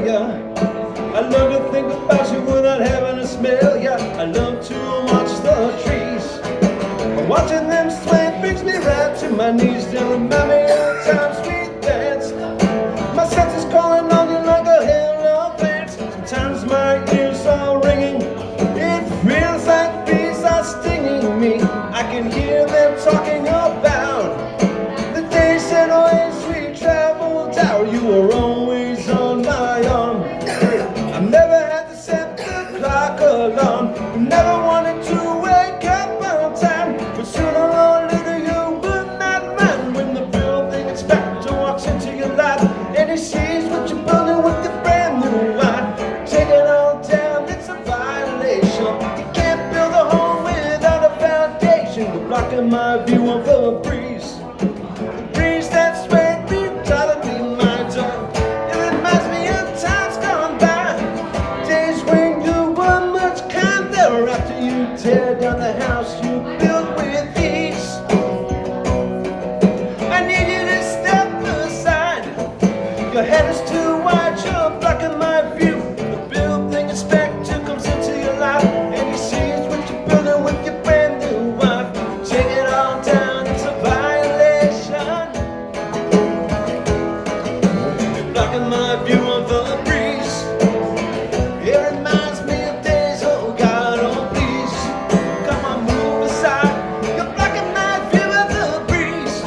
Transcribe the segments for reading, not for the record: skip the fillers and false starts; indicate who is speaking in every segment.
Speaker 1: ya. I love to think about you without having to smell ya. I love to watch the trees. Watching them sway brings me right to my knees. They remind me of the times we danced. My senses calling on you like a hell of dance. Sometimes my ears are ringing. It feels like bees are stinging me. I can hear them talking about the days and ways we traveled out. You were always on my arm. I've never had to set the clock alarm. Never wanted to wake up on time, but sooner or later you would not mind. When the building inspector walks into your life and he sees what you're building with the brand new life, take it all down, it's a violation. You can't build a home without a foundation. You're blocking my view of the breeze. The breeze that swayed me, taught me my tongue. It reminds me of times gone by, days when you were much kinder. After you tear down the house you built with ease, I need you to step aside. Your head is too wide, you're blocking my view. The building inspector comes into your life and he sees what you're building with your brand new wife. Take it all down, it's a violation. You're blocking my view of the breeze. It reminds me of days, oh God, oh please, come on, move aside. You're blocking my view of the breeze.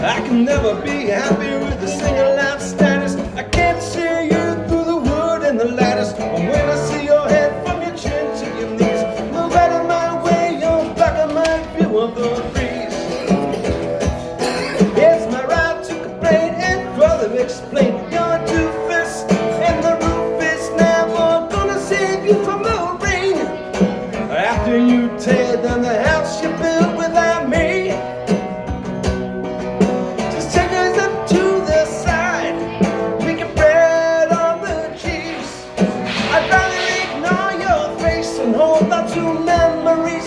Speaker 1: I can never be happy with the single life status. I can't see you through the wood and the lattice. And when I see your head from your chin to your knees, move out of my way, you're blocking my view of the breeze. It's my right to complain and further explain. You're a doofus and the roof is never gonna save you from the rain. After you tear down the house you built without me, just take us up to the side, making bread on the cheese. I'd rather ignore your face and hold on to memories